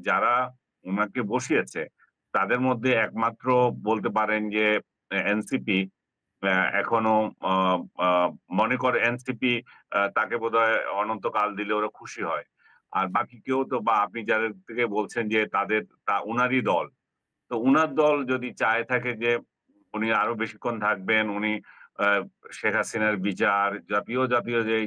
যারা উনাকে বসিয়েছে তাদের মধ্যে একমাত্র বলতে পারেন যে এনসিপি এখনো আ আ মনে করে এনসিপি তাকে বোধহয় অনন্তকাল দিলে ওরা খুশি হয়। আর বাকি কেউ তো বা আপনি যাদের থেকে বলছেন যে তাদের উনারই দল। তো উনার দল যদি চায় থাকে যে উনি আরো বেশিক্ষণ থাকবেন, উনি আ শেখ হাসিনার বিচার, জাতীয় যে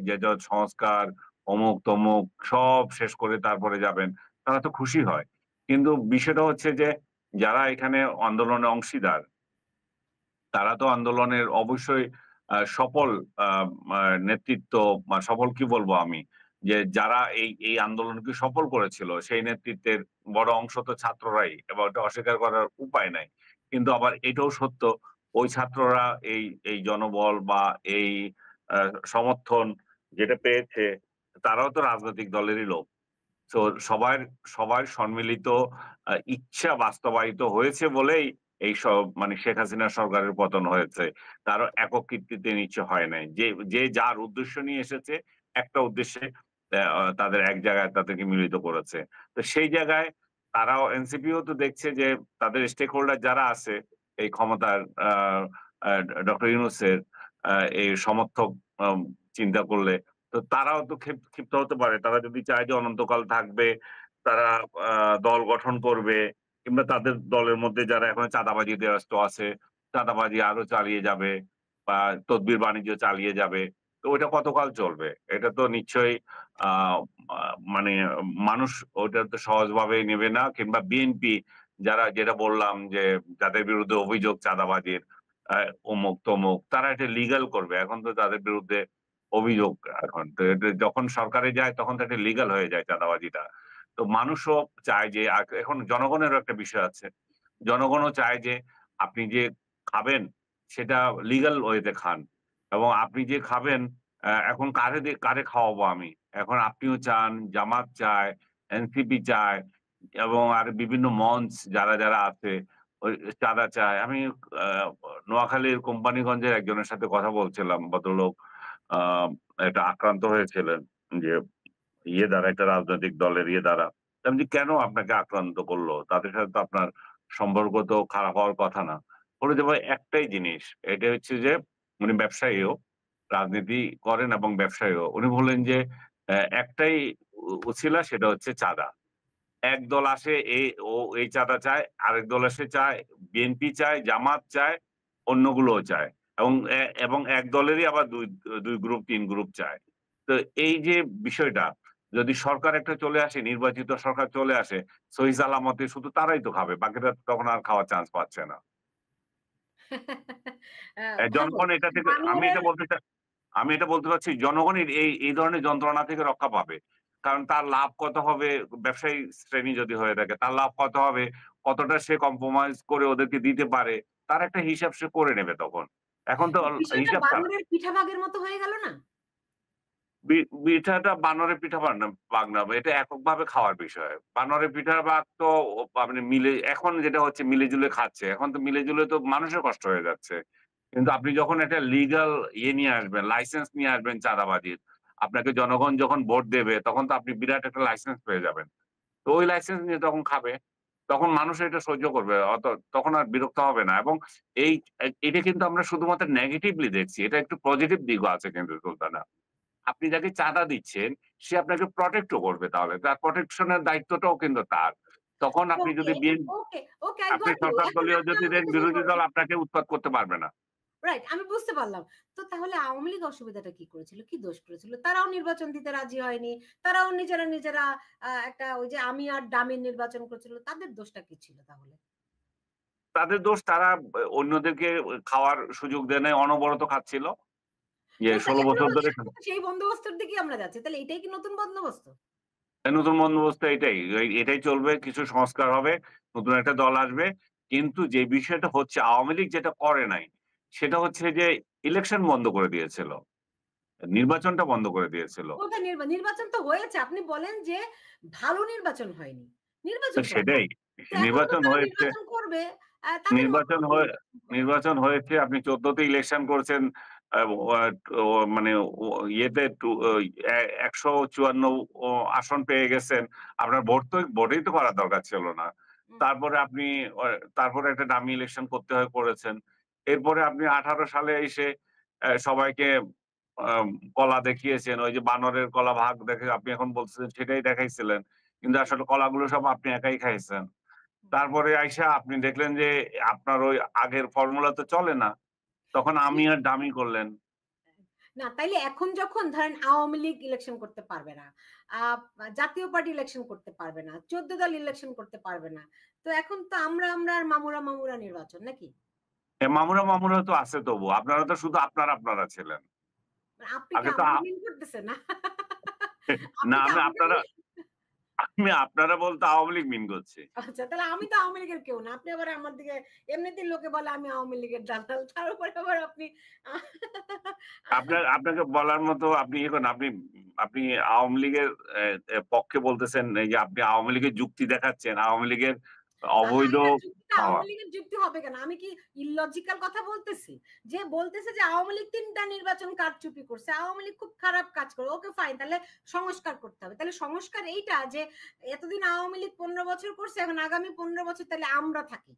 সংস্কার, অমুক-তমুক সব শেষ করে তারপরে যাবেন, তারা তো খুশি হয়। কিন্তু বিষয়টা হচ্ছে যে যারা এখানে আন্দোলনে অংশীদার তারা তো আন্দোলনের অবশ্যই সফল আ মা নেতৃত্ব সফল কি বলবো আমি? যে যারা এই আন্দোলনকে সফল করেছিল সেই নেতৃত্বের বড় অংশ তো ছাত্ররাই এবং এটা অস্বীকার করার উপায় নাই। কিন্তু আবার এটাও সত্য ওই ছাত্ররা এই জনবল বা এই আ সমর্থন যেটা পেয়েছে তারাও তো রাজনৈতিক দলেরই লোক। সো সবার সম্মিলিত ইচ্ছা বাস্তবায়িত হয়েছে বলেই এইসব মানে শেখ হাসিনা সরকারের পতন হয়েছে। কারো একক কৃতিত্বে নিশ্চয় হয় নাই। যে যার উদ্দেশ্য নিয়ে এসেছে একটা উদ্দেশ্যে তাদের এক জায়গায় তাদেরকে মিলিত করেছে। তো সেই জায়গায় তারাও এনসিপিও তো দেখছে যে তাদের স্টেক হোল্ডার যারা আছে এই ক্ষমতার আ আ ডক্টর ইউনূসের আ এই সমর্থক চিন্তা করলে তো তারাও তো ক্ষিপ্ত হতে পারে। তারা যদি চায় যে অনন্তকাল থাকবে, তারা আ দল গঠন করবে কিংবা তাদের দলের মধ্যে যারা এখনো চাঁদাবাজিতে ব্যস্ত আছে, চাঁদাবাজি আরো চালিয়ে যাবে বা তদবির বাণিজ্য চালিয়ে যাবে। তো ওইটা কতকাল চলবে? এটা তো নিশ্চয়ই আ আ মানে মানুষ ওইটা তো সহজভাবে নেবে না কিংবা বিএনপি যারা যেটা বললাম যে যাদের বিরুদ্ধে অভিযোগ চাঁদাবাজির আ অমুক-তমুক তারা এটা লিগ্যাল করবে। এখন তো তাদের বিরুদ্ধে অভিযোগ এখন। তো এটা যখন সরকারে যায় তখন তো এটা লিগ্যাল হয়ে যায় চাঁদাবাজিটা। তো মানুষও চায় যে এখন জনগণেরও একটা বিষয় আছে। জনগণও চায় যে আপনি যে খাবেন সেটা লিগ্যাল ওয়েতে খান। এবং আপনি যে খাবেন এখন কারে খাওয়াবো আমি? এখন আপনিও চান, জামাত চায়, এনসিপি চায় এবং আর বিভিন্ন মঞ্চ যারা আছে ওই চাঁদা চায়। আমি আ নোয়াখালীর কোম্পানিগঞ্জের একজনের সাথে কথা বলছিলাম। ভদ্রলোক আ একটা আক্রান্ত হয়েছিলেন যে দ্বারা একটা রাজনৈতিক দলের দ্বারা। আমি বলি, "কেন আপনাকে আক্রান্ত করল? তাদের সাথে তো আপনার সম্পর্ক তো খারাপ হওয়ার কথা না।" বলল যে, "ভাই একটাই জিনিস। এটা হচ্ছে যে" উনি ব্যবসায়ীও, রাজনীতি করেন এবং ব্যবসায়ীও। উনি বললেন যে, একটাই উছিলা সেটা হচ্ছে চাঁদা। এক দল আসে এই চাঁদা চায়, আরেক দল এসে চায়, বিএনপি চায়, জামাত চায়, অন্যগুলোও চায়। এবং এক দলেরই আবার ২ গ্রুপ ৩ গ্রুপ চায়। তো এই যে বিষয়টা যদি সরকার একটা চলে আসে, নির্বাচিত সরকার চলে আসে, সহি সালামতে শুধু তারাই তো খাবে। বাকিরা তো তখন আর খাওয়ার চান্স পাচ্ছে না। দেখো জনগণ এটা থেকে বানরের আমি এটা বলতে চাচ্ছি জনগণই এই ধরনের যন্ত্রণা থেকে রক্ষা পাবে। কারণ তার লাভ কত হবে ব্যবসায়ী শ্রেণী যদি হয়ে থাকে, তার লাভ কত হবে, কতটা সে কম্প্রোমাইজ করে ওদেরকে দিতে পারে, তার একটা হিসাব সে করে নেবে তখন। এখন তো বিষয়টা হিসাব ছাড়া। বানরের পিঠা ভাগের মতো হয়ে গেল না? পিঠাটা বানরের পিঠা বানাবো। এটা এককভাবে খাওয়ার বিষয়। বানরের পিঠার ভাগ তো আপনি এখন যেটা হচ্ছে মিলে-জুলে খাচ্ছে। এখন তো মিলে-জুলে তো মানুষের কষ্ট হয়ে যাচ্ছে। কিন্তু আপনি যখন একটা লিগ্যাল নিয়ে আসবেন, লাইসেন্স নিয়ে আসবেন চাঁদাবাজির, আপনাকে জনগণ যখন ভোট দেবে তখন তো আপনি বিরাট একটা লাইসেন্স পেয়ে যাবেন। তো ওই লাইসেন্স নিয়ে তখন খাবে। তখন মানুষ এটা সহ্য করবে। তখন আর বিরক্ত হবে না এবং এই এটা কিন্তু আমরা শুধুমাত্র নেগেটিভলি দেখছি। এটা একটু পজিটিভ দিকও আছে কিন্তু সুলতানা। আপনি যাকে চাঁদা দিচ্ছেন, সে আপনাকে প্রটেক্ট ও করবে তাহলে। তার প্রটেকশন এর দায়িত্বটাও কিন্তু তার। তখন আপনি ওকে, যদি ওকে, ওকে, I আপনি got you. সরকার এখন দলীয় আপনি যদি আমাকে দেন, একটা জিনিস বিরোধী দল বলেন। আপনাকে উৎপাত করতে পারবে না। রাইট, আমি বুঝতে পারলাম। তো তাহলে আওয়ামী লীগ অসুবিধাটা কি করেছিল? কি দোষ করেছিল? তারাও নির্বাচন দিতে রাজি হয়নি। তারাও নিজেরা একটা ওই যে আমি আর ডামির নির্বাচন করেছিল। তাদের দোষটা কি ছিল তাহলে? তাদের দোষ তারা অন্যদেরকে খাওয়ার সুযোগ দেয় নাই, অনবরত খাচ্ছিল। যে তো ১৬ এখন বছর ধরে এখন তো সেই বন্দোবস্তের দিকেই আমরা যাচ্ছি। তাহলে এটাই কি নতুন বন্দোবস্ত? নতুন বন্দোবস্ত এটাই। এটাই চলবে। কিছু সংস্কার হবে। নতুন একটা দল আসবে। কিন্তু যে বিষয়টা হচ্ছে আওয়ামী লীগ যেটা করে নাই, সেটা হচ্ছে যে ইলেকশন বন্ধ করে দিয়েছিল। নির্বাচনটা বন্ধ করে দিয়েছিল। কোথায় নির্বাচন তো হয়েছে। আপনি বলেন যে ভালো নির্বাচন হয়নি। তো নির্বাচন তো সেটাই। হয়নি। তো এখন তো নির্বাচন তারা হয়েছে নির্বাচন করবে। তাদের হক নির্বাচন তো হয়ে নির্বাচন করার। নির্বাচন হয়েছে। আপনি ১৪ তে ইলেকশন করছেন। মানে ইয়েতে ১৫৪ আসন পেয়ে গেছেন। আপনার ভোটই তো করার দরকার ছিল না। হুম, তারপরে আপনি তারপরে একটা ডামি ইলেকশন করতে হয় করেছেন। এরপরে আপনি ১৮ সালে এসে সবাইকে আম কলা দেখিয়েছেন। ওই যে বানরের কলা ভাগ দেখে আপনি এখন বলতেছেন সেটাই দেখাইছিলেন। কিন্তু হুম, আসলে কলাগুলো সব আপনি একাই খাইছেন। হুম। তারপরে আইসা আপনি দেখলেন যে আপনার ওই আগের ফর্মুলা তো চলে না। তখন তাইলে আমি আর ডামি করলেন। না, তাইলে এখন যখন ধরেন আওয়ামী লীগ ইলেকশন করতে পারবে না, আ জাতীয় পার্টি ইলেকশন করতে পারবে না, ১৪ দল ইলেকশন করতে পারবে না। তো এখন তো আমরা আর মামুরা নির্বাচন নাকি? মামুরা তো আছে তবু। আপনারা তো শুধু আপনারা ছিলেন। মানে আপনি কি আগে তো আমাকে মিন করতেছেন না? না আপনি কি আমি আমাকে আপনারা মিন আমি আপনারা বলতে আওয়ামী লীগ মিন করছি। আচ্ছা, তাহলে আমি তো আওয়ামী লীগের কেউ না। আপনি আবার আমার দিকে এমনিতেই লোকে বলে আমি আওয়ামী লীগের দালাল। তার উপরে আবার আপনি আপনাকে বলার মতো আপনি ইয়ে করেন, আপনি আওয়ামী লীগের এ এ পক্ষে বলতেছেন এই যে আপনি আওয়ামী লীগের যুক্তি দেখাচ্ছেন। আওয়ামী লীগের অবৈধ এটা যুক্তিটা পাওয়া। আওয়ামী লীগের যুক্তি হবে কেন? আমি কি ইললজিক্যাল কথা বলতেছি? যে বলতেছে যে আওয়ামী লীগ ৩ টা নির্বাচন কারচুপি করছে। আওয়ামী লীগ খুব খারাপ কাজ করে। ওকে ফাইন, তাহলে সংস্কার করতে হবে। তাহলে সংস্কার এইটা যে এতদিন আওয়ামী লীগ ১৫ বছর করছে, এখন আগামী ১৫ বছর তাহলে আমরা থাকি।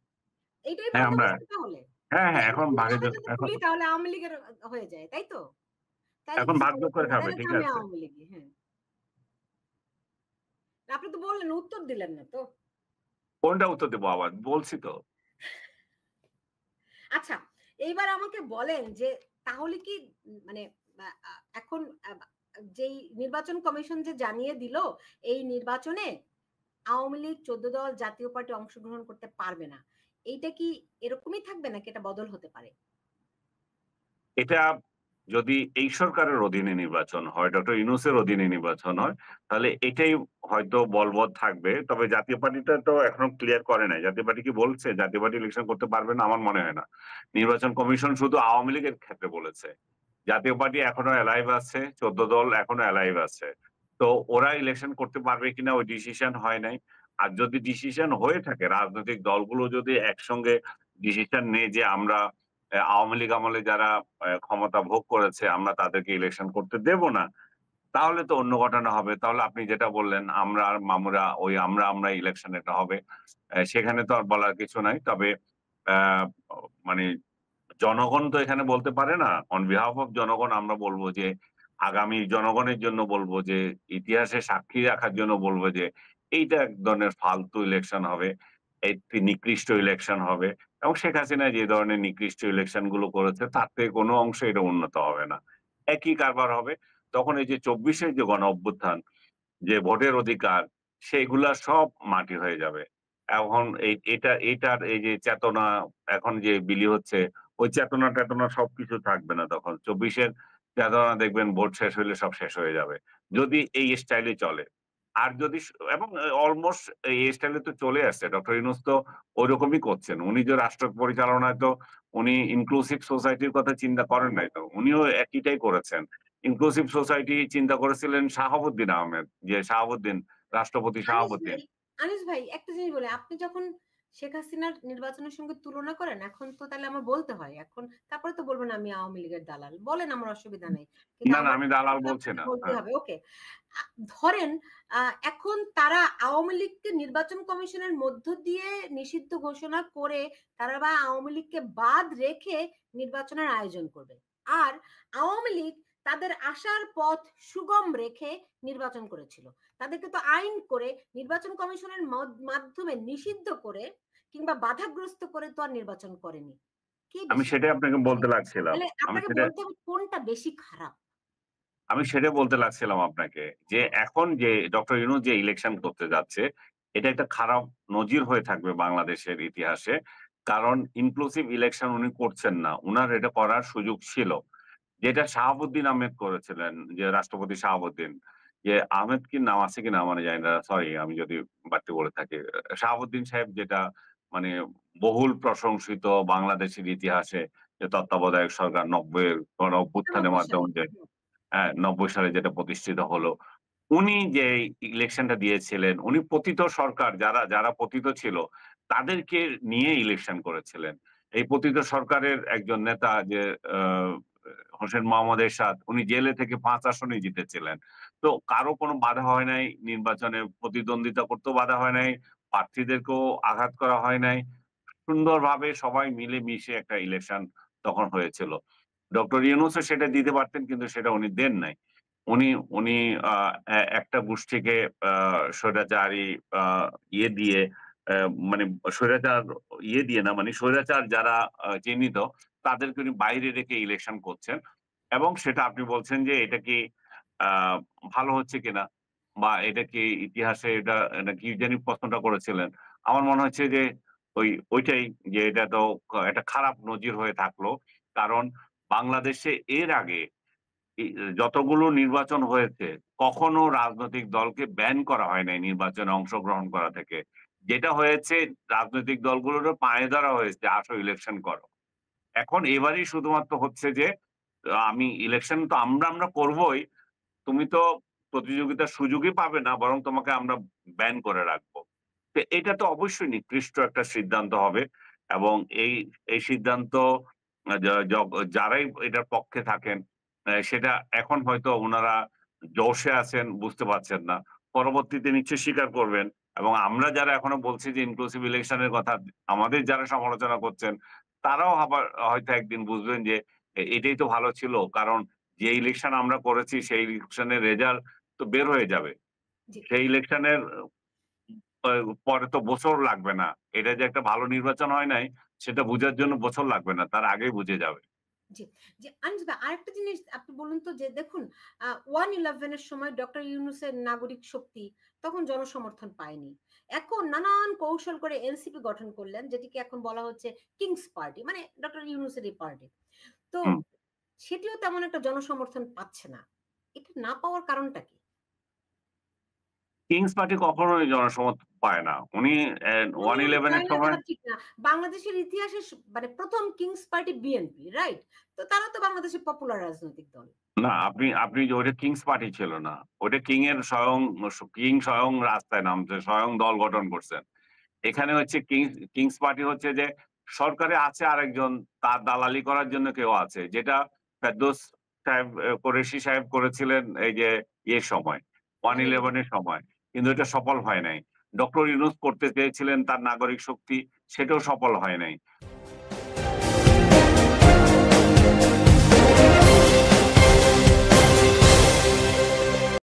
এইটাই হ্যাঁ, বলতে আমরা বসছে তাহলে? হ্যাঁ, তাহলে এখন ভাগে কোনভাবে যদি এখন তুলি তাহলে আওয়ামী লীগের হয়ে যায়, তাই তো? তাইলে এখন কিছু ভাগ যোগ বলার করে থাকে না। খাবে। তাইলে তো ঠিক আমি আছে। আওয়ামী লীগই। হ্যাঁ। আপনি তো বললেন, উত্তর দিলেন না তো। কোনটা উত্তর দেব আবার? বলছি তো। আচ্ছা, এইবার আমাকে বলেন যে তাহলে কি মানে আ আ এখন যেই নির্বাচন কমিশন যে জানিয়ে দিল, এই নির্বাচনে আওয়ামী লীগ, ১৪ দল, জাতীয় পার্টি অংশগ্রহণ করতে পারবে না। এইটা কি এরকমই থাকবে নাকি এটা বদল হতে পারে? এটা যদি এই সরকারের অধীনে নির্বাচন হয়, ডক্টর ইউনূসের অধীনে নির্বাচন হয়, তাহলে এটাই হয়তো বলবৎ থাকবে। তবে জাতীয় পার্টিটা তো এখনো ক্লিয়ার করে নাই। জাতীয় পার্টি কি বলছে জাতীয় পার্টি ইলেকশন করতে পারবে না? আমার মনে হয় না। নির্বাচন কমিশন শুধু আওয়ামী লীগের ক্ষেত্রে বলেছে। জাতীয় পার্টি এখনো এলাইভ আছে, ১৪ দল এখনো এলাইভ আছে। তো ওরা ইলেকশন করতে পারবে কিনা ওই ডিসিশন হয় নাই। আর যদি ডিসিশন হয়ে থাকে রাজনৈতিক দলগুলো যদি একসঙ্গে ডিসিশন নেয় যে আমরা আওয়ামী লীগ আমলে যারা ক্ষমতা ভোগ করেছে আমরা তাদেরকে ইলেকশন করতে দেব না। তাহলে তো অন্য ঘটনা হবে। তাহলে আপনি যেটা বললেন আমরা আর মামুরা ওই আমরা ইলেকশন এটা হবে। সেখানে তো আর বলার কিছু নাই। তবে আ মানে জনগণ তো এখানে বলতে পারে না। অন বিহাফ অফ জনগণ আমরা বলব যে আগামী জনগণের জন্য বলব যে ইতিহাসে সাক্ষী রাখার জন্য বলব যে এইটা এক ধরনের ফালতু ইলেকশন হবে। একটি নিকৃষ্ট ইলেকশন হবে এবং শেখ হাসিনা যে ধরনের নিকৃষ্ট ইলেকশন গুলো করেছে তার থেকে কোনো অংশে এটা উন্নত হবে না। একই কারবার হবে। তখন এই যে ২৪ এর যে গণঅভ্যুত্থান যে ভোটের অধিকার সেগুলা সব মাটি হয়ে যাবে। এখন এটার এই যে চেতনা এখন যে বিলি হচ্ছে, ওই চেতনা-টেতনা সবকিছু থাকবে না তখন। ২৪ এর চেতনা দেখবেন ভোট শেষ হইলে সব শেষ হয়ে যাবে। যদি এই স্টাইলে চলে। আর যদি এবং অলমোস্ট এই স্টাইলে তো চলে আসছে। ডক্টর ইউনূস তো ঐরকমই করছেন। উনি যে রাষ্ট্র পরিচালনায় তো উনি ইনক্লুসিভ সোসাইটির কথা চিন্তা করেন নাই তো। উনিও একইটাই করেছেন। ইনক্লুসিভ সোসাইটি চিন্তা করেছিলেন শাহাবুদ্দিন আহমেদ। যে শাহাবুদ্দিন, রাষ্ট্রপতি আনিস শাহাবুদ্দিন। ভাই, আনিস ভাই একটা জিনিস বলি, আপনি যখন শেখ হাসিনার নির্বাচনের সঙ্গে তুলনা করেন, এখন তো তাহলে আমার বলতে হয়। এখন তারপরে তো বলবেন আমি আওয়ামী লীগের দালাল। বলেন, আমার অসুবিধা নাই। কিন্তু না, আমার আমি দালাল কথাগুলো বলছি আপনাকে না। বলতেই হ্যাঁ। হবে। ওকে। আ ধরেন এখন তারা আওয়ামী লীগকে নির্বাচন কমিশনের মধ্য দিয়ে নিষিদ্ধ ঘোষণা করে তারা বা আওয়ামী লীগকে বাদ রেখে নির্বাচনের আয়োজন করবে। আর আওয়ামী লীগ তাদের আসার পথ সুগম রেখে নির্বাচন করেছিল। তাদেরকে তো আইন করে নির্বাচন কমিশনের মাধ্যমে নিষিদ্ধ করে কিংবা বাধাগ্রস্ত করে তো আর নির্বাচন করেনি। কে আমি বেশি সেটাই খারাপ? আপনাকে তাহলে বলতে লাগছিলাম। তাহলে আমি আপনাকে সেটা বলতে হবে কোনটা বেশি খারাপ? আমি সেটাই বলতে লাগছিলাম আপনাকে যে হুম, এখন যে ডক্টর ইউনূস যে ইলেকশন করতে যাচ্ছে এটা একটা খারাপ নজির হয়ে থাকবে বাংলাদেশের ইতিহাসে। কারণ ইনক্লুসিভ ইলেকশন উনি করছেন না। উনার এটা করার সুযোগ ছিল। যেটা শাহাবুদ্দিন আহমেদ করেছিলেন যে রাষ্ট্রপতি শাহাবুদ্দিন। যে আহমেদ কি নাম আছে কিনা মানে জানি না। সরি আমি যদি বাড়তি বলে থাকি। শাহাবুদ্দিন সাহেব যেটা মানে বহুল প্রশংসিত বাংলাদেশের ইতিহাসে যে তত্ত্বাবধায়ক সরকার ৯০ এর গণ অভ্যুত্থানের ৯৮ সালে। মাধ্যমে যে হুম, ৯০ সালে যেটা প্রতিষ্ঠিত হলো। উনি যে ইলেকশনটা দিয়েছিলেন, উনি পতিত সরকার যারা পতিত ছিল, তাদেরকে নিয়ে ইলেকশন করেছিলেন। এই পতিত সরকারের একজন নেতা যে আ হোসেন মোহাম্মদ এরশাদ উনি জেলে থেকে ৫ আসনেই জিতেছিলেন। তো কারো কোনো বাধা হয় নাই, নির্বাচনে প্রতিদ্বন্দ্বিতা করতেও বাধা হয় নাই, প্রার্থীদেরকেও আঘাত করা হয় নাই। সুন্দরভাবে সবাই মিলেমিশে একটা ইলেকশন তখন হয়েছিল। ডক্টর ইউনূসও সেটা দিতে পারতেন কিন্তু সেটা উনি দেন নাই। উনি উনি আ একটা গোষ্ঠীকে আ স্বৈরাচারী আ ইয়ে দিয়ে মানে স্বৈরাচার ইয়ে দিয়ে না মানে স্বৈরাচার যারা চিহ্নিত তাদেরকে উনি বাইরে রেখে ইলেকশন করছেন। এবং সেটা আপনি বলছেন যে এটা কি আ ভালো হচ্ছে কিনা? বা এটা কি ইতিহাসে এটা কি জানি প্রশ্নটা করেছিলেন। আমার মনে হচ্ছে যে ওইটাই যে এটা তো একটা খারাপ নজির হয়ে থাকলো। কারণ বাংলাদেশে এর আগে ই যতগুলো নির্বাচন হয়েছে, কখনো রাজনৈতিক দলকে ব্যান করা হয় নাই নির্বাচনে অংশগ্রহণ করা থেকে। যেটা হয়েছে রাজনৈতিক দলগুলোরও পায়ে ধরা হয়েছে, "আসো ইলেকশন করো।" এখন এবারই শুধুমাত্র হচ্ছে যে আমি ইলেকশন তো আমরা করবোই। তুমি তো প্রতিযোগিতার সুযোগই পাবে না বরং তোমাকে আমরা ব্যান করে রাখবো। তো এটা তো অবশ্যই নিকৃষ্ট একটা সিদ্ধান্ত হবে এবং এই সিদ্ধান্ত আ য য যারাই এটার পক্ষে থাকেন সেটা এখন হয়তো উনারা জোশে আছেন বুঝতে পারছেন না। পরবর্তীতে নিশ্চয়ই স্বীকার করবেন এবং আমরা যারা এখনো বলছি যে ইনক্লুসিভ ইলেকশন এর কথা আমাদের যারা সমালোচনা করছেন তারাও আবার হয়তো একদিন বুঝবেন যে এটাই তো ভালো ছিল। কারণ যে ইলেকশন আমরা করেছি সেই ইলেকশনের রেজাল্ট তো বের হয়ে যাবে। জি। সেই ইলেকশনের আ পরে তো বছর লাগবে না। এটা যে একটা ভালো নির্বাচন হয় নাই, সেটা বুঝার জন্য বছর লাগবে না। তার আগেই বুঝে যাবে। জি, জি। আনিস ভাই আরেকটা জিনিস আপনি বলুন তো যে দেখুন 1-11 এর সময় ডক্টর ইউনূসের নাগরিক শক্তি তখন জনসমর্থন পায়নি। এখন নানান কৌশল করে এনসিপি গঠন করলেন যেটিকে এখন বলা হচ্ছে কিংস পার্টি মানে ডক্টর ইউনূসেরই পার্টি। তো হুম। সেটিও তেমন একটা জনসমর্থন পাচ্ছে না। এটা না পাওয়ার কারণটা কি? কিংস পার্টি কখনোই জনসমর্থন পায় না। উনি কখনোই 111 পায় এর না সময় বলা ঠিক না। বাংলাদেশের ইতিহাসে মানে ১ম কিংস পার্টি বিএনপি, রাইট? তো তারা তো বাংলাদেশের পপুলার রাজনৈতিক দল। না, আপনি যে ওইটা কিংস পার্টি ছিল না। ওইটা কিং এর কিং স্বয়ং রাস্তায় নামছে, স্বয়ং দল গঠন করছেন। এখানে হচ্ছে কিংস পার্টি হচ্ছে যে সরকারে আছে আরেকজন, তার দালালি করার জন্য কেউ আছে। যেটা ফেরদৌস সাহেব কোরেশী সাহেব করেছিলেন এই যে ইয়ের সময়, 1-11 111 এর সময়। কিন্তু এটা সফল হয় নাই। ডক্টর ইউনূস করতে চেয়েছিলেন তার নাগরিক শক্তি, সেটাও সফল হয় নাই।